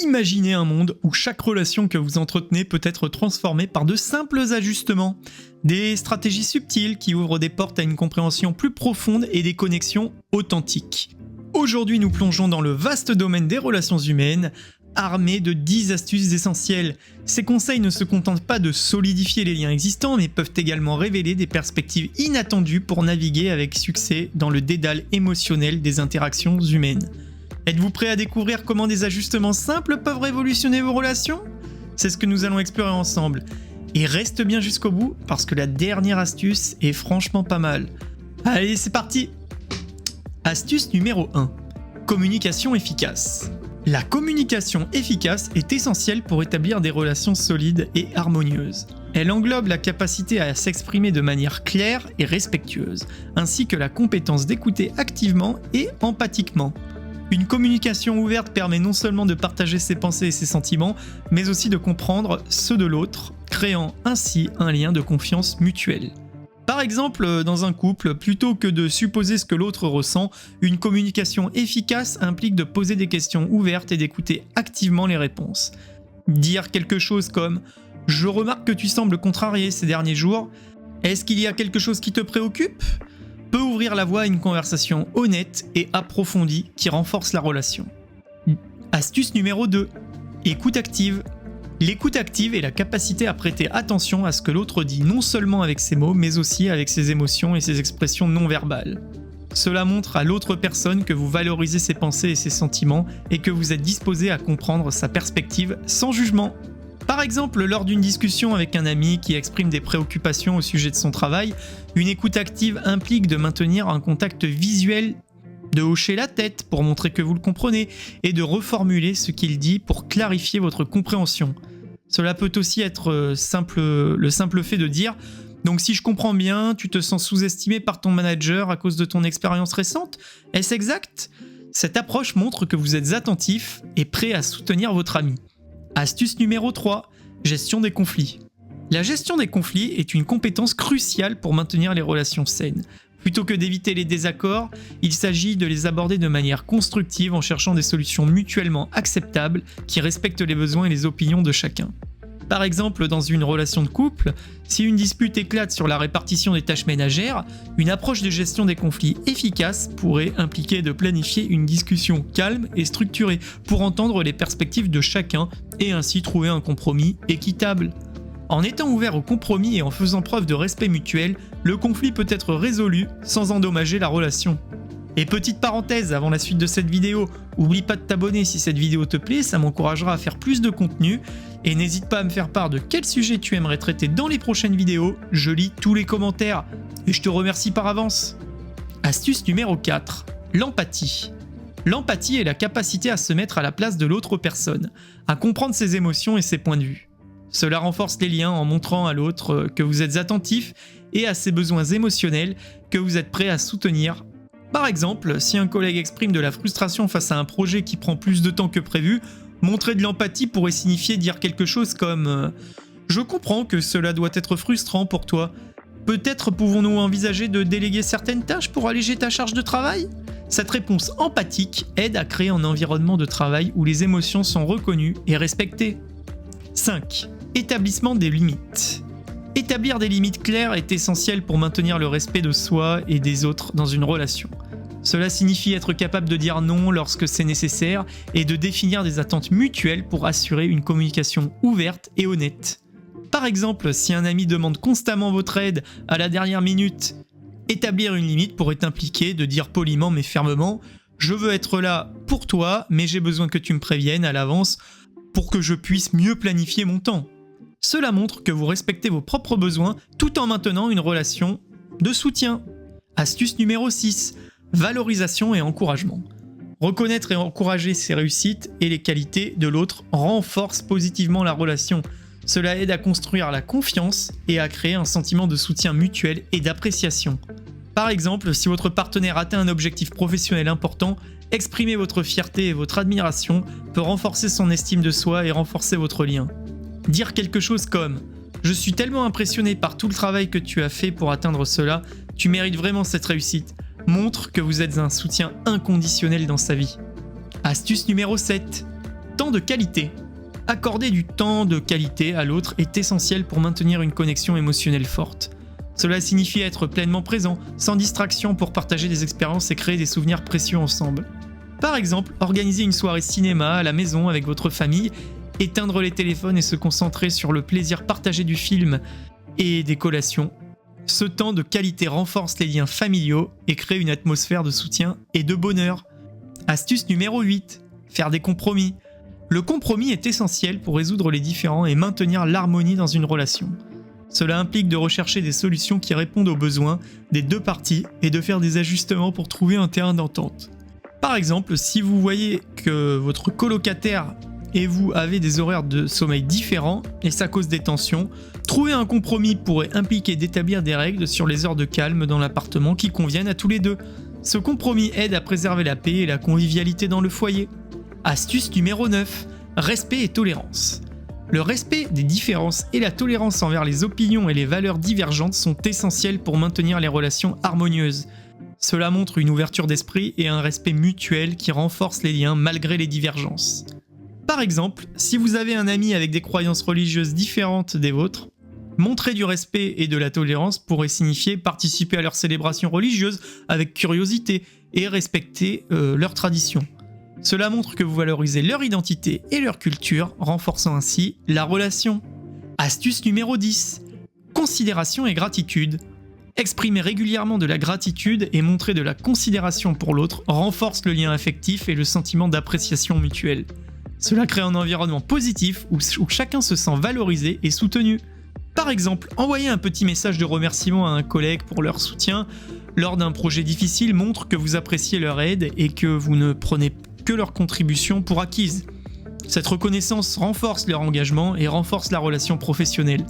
Imaginez un monde où chaque relation que vous entretenez peut être transformée par de simples ajustements, des stratégies subtiles qui ouvrent des portes à une compréhension plus profonde et des connexions authentiques. Aujourd'hui, nous plongeons dans le vaste domaine des relations humaines, armés de 10 astuces essentielles. Ces conseils ne se contentent pas de solidifier les liens existants, mais peuvent également révéler des perspectives inattendues pour naviguer avec succès dans le dédale émotionnel des interactions humaines. Êtes-vous prêt à découvrir comment des ajustements simples peuvent révolutionner vos relations ? C'est ce que nous allons explorer ensemble. Et reste bien jusqu'au bout, parce que la dernière astuce est franchement pas mal. Allez, c'est parti ! Astuce numéro 1. Communication efficace. La communication efficace est essentielle pour établir des relations solides et harmonieuses. Elle englobe la capacité à s'exprimer de manière claire et respectueuse, ainsi que la compétence d'écouter activement et empathiquement. Une communication ouverte permet non seulement de partager ses pensées et ses sentiments, mais aussi de comprendre ceux de l'autre, créant ainsi un lien de confiance mutuelle. Par exemple, dans un couple, plutôt que de supposer ce que l'autre ressent, une communication efficace implique de poser des questions ouvertes et d'écouter activement les réponses. Dire quelque chose comme « Je remarque que tu sembles contrarié ces derniers jours. Est-ce qu'il y a quelque chose qui te préoccupe ?» peut ouvrir la voie à une conversation honnête et approfondie qui renforce la relation. Astuce numéro 2. Écoute active. L'écoute active est la capacité à prêter attention à ce que l'autre dit non seulement avec ses mots, mais aussi avec ses émotions et ses expressions non verbales. Cela montre à l'autre personne que vous valorisez ses pensées et ses sentiments et que vous êtes disposé à comprendre sa perspective sans jugement. Par exemple, lors d'une discussion avec un ami qui exprime des préoccupations au sujet de son travail, une écoute active implique de maintenir un contact visuel, de hocher la tête pour montrer que vous le comprenez et de reformuler ce qu'il dit pour clarifier votre compréhension. Cela peut aussi être le simple fait de dire « Donc si je comprends bien, tu te sens sous-estimé par ton manager à cause de ton expérience récente ? Est-ce exact ?» Cette approche montre que vous êtes attentif et prêt à soutenir votre ami. Astuce numéro 3. Gestion des conflits. La gestion des conflits est une compétence cruciale pour maintenir les relations saines. Plutôt que d'éviter les désaccords, il s'agit de les aborder de manière constructive en cherchant des solutions mutuellement acceptables qui respectent les besoins et les opinions de chacun. Par exemple, dans une relation de couple, si une dispute éclate sur la répartition des tâches ménagères, une approche de gestion des conflits efficace pourrait impliquer de planifier une discussion calme et structurée pour entendre les perspectives de chacun et ainsi trouver un compromis équitable. En étant ouvert au compromis et en faisant preuve de respect mutuel, le conflit peut être résolu sans endommager la relation. Et petite parenthèse avant la suite de cette vidéo, oublie pas de t'abonner si cette vidéo te plaît, ça m'encouragera à faire plus de contenu. Et n'hésite pas à me faire part de quel sujet tu aimerais traiter dans les prochaines vidéos, je lis tous les commentaires et je te remercie par avance. Astuce numéro 4, l'empathie. L'empathie est la capacité à se mettre à la place de l'autre personne, à comprendre ses émotions et ses points de vue. Cela renforce les liens en montrant à l'autre que vous êtes attentif et à ses besoins émotionnels que vous êtes prêt à soutenir. Par exemple, si un collègue exprime de la frustration face à un projet qui prend plus de temps que prévu, montrer de l'empathie pourrait signifier dire quelque chose comme « Je comprends que cela doit être frustrant pour toi. Peut-être pouvons-nous envisager de déléguer certaines tâches pour alléger ta charge de travail ?» Cette réponse empathique aide à créer un environnement de travail où les émotions sont reconnues et respectées. 5. Établissement des limites. Établir des limites claires est essentiel pour maintenir le respect de soi et des autres dans une relation. Cela signifie être capable de dire non lorsque c'est nécessaire et de définir des attentes mutuelles pour assurer une communication ouverte et honnête. Par exemple, si un ami demande constamment votre aide à la dernière minute, établir une limite pourrait impliquer de dire poliment mais fermement « Je veux être là pour toi, mais j'ai besoin que tu me préviennes à l'avance pour que je puisse mieux planifier mon temps. » Cela montre que vous respectez vos propres besoins tout en maintenant une relation de soutien. Astuce numéro 6. Valorisation et encouragement. Reconnaître et encourager ses réussites et les qualités de l'autre renforce positivement la relation. Cela aide à construire la confiance et à créer un sentiment de soutien mutuel et d'appréciation. Par exemple, si votre partenaire atteint un objectif professionnel important, exprimer votre fierté et votre admiration peut renforcer son estime de soi et renforcer votre lien. Dire quelque chose comme « Je suis tellement impressionné par tout le travail que tu as fait pour atteindre cela, tu mérites vraiment cette réussite », montre que vous êtes un soutien inconditionnel dans sa vie. Astuce numéro 7. temps de qualité. Accorder du temps de qualité à l'autre est essentiel pour maintenir une connexion émotionnelle forte. Cela signifie être pleinement présent, sans distraction pour partager des expériences et créer des souvenirs précieux ensemble. Par exemple, organiser une soirée cinéma à la maison avec votre famille, éteindre les téléphones et se concentrer sur le plaisir partagé du film et des collations. Ce temps de qualité renforce les liens familiaux et crée une atmosphère de soutien et de bonheur. Astuce numéro 8. Faire des compromis. Le compromis est essentiel pour résoudre les différends et maintenir l'harmonie dans une relation. Cela implique de rechercher des solutions qui répondent aux besoins des deux parties et de faire des ajustements pour trouver un terrain d'entente. Par exemple, si vous voyez que votre colocataire et vous avez des horaires de sommeil différents et ça cause des tensions, trouver un compromis pourrait impliquer d'établir des règles sur les heures de calme dans l'appartement qui conviennent à tous les deux. Ce compromis aide à préserver la paix et la convivialité dans le foyer. Astuce numéro 9. Respect et tolérance. Le respect des différences et la tolérance envers les opinions et les valeurs divergentes sont essentiels pour maintenir les relations harmonieuses. Cela montre une ouverture d'esprit et un respect mutuel qui renforce les liens malgré les divergences. Par exemple, si vous avez un ami avec des croyances religieuses différentes des vôtres, montrer du respect et de la tolérance pourrait signifier participer à leurs célébrations religieuses avec curiosité et respecter leurs traditions. Cela montre que vous valorisez leur identité et leur culture, renforçant ainsi la relation. Astuce numéro 10. Considération et gratitude. Exprimer régulièrement de la gratitude et montrer de la considération pour l'autre renforce le lien affectif et le sentiment d'appréciation mutuelle. Cela crée un environnement positif où chacun se sent valorisé et soutenu. Par exemple, envoyer un petit message de remerciement à un collègue pour leur soutien lors d'un projet difficile montre que vous appréciez leur aide et que vous ne prenez que leur contribution pour acquise. Cette reconnaissance renforce leur engagement et renforce la relation professionnelle.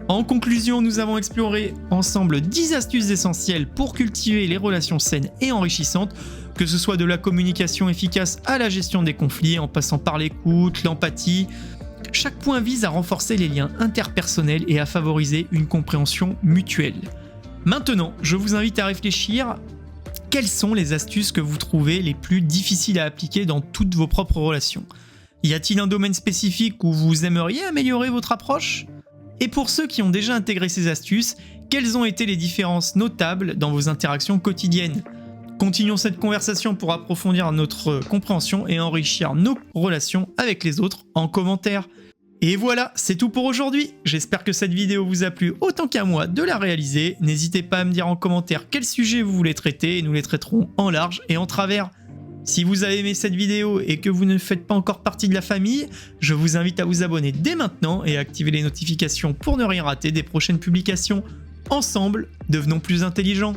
En conclusion, nous avons exploré ensemble 10 astuces essentielles pour cultiver les relations saines et enrichissantes, que ce soit de la communication efficace à la gestion des conflits en passant par l'écoute, l'empathie. Chaque point vise à renforcer les liens interpersonnels et à favoriser une compréhension mutuelle. Maintenant, je vous invite à réfléchir. Quelles sont les astuces que vous trouvez les plus difficiles à appliquer dans toutes vos propres relations? Y a-t-il un domaine spécifique où vous aimeriez améliorer votre approche? Et pour ceux qui ont déjà intégré ces astuces, quelles ont été les différences notables dans vos interactions quotidiennes? Continuons cette conversation pour approfondir notre compréhension et enrichir nos relations avec les autres en commentaire. Et voilà, c'est tout pour aujourd'hui. J'espère que cette vidéo vous a plu autant qu'à moi de la réaliser. N'hésitez pas à me dire en commentaire quel sujet vous voulez traiter et nous les traiterons en large et en travers. Si vous avez aimé cette vidéo et que vous ne faites pas encore partie de la famille, je vous invite à vous abonner dès maintenant et à activer les notifications pour ne rien rater des prochaines publications. Ensemble, devenons plus intelligents.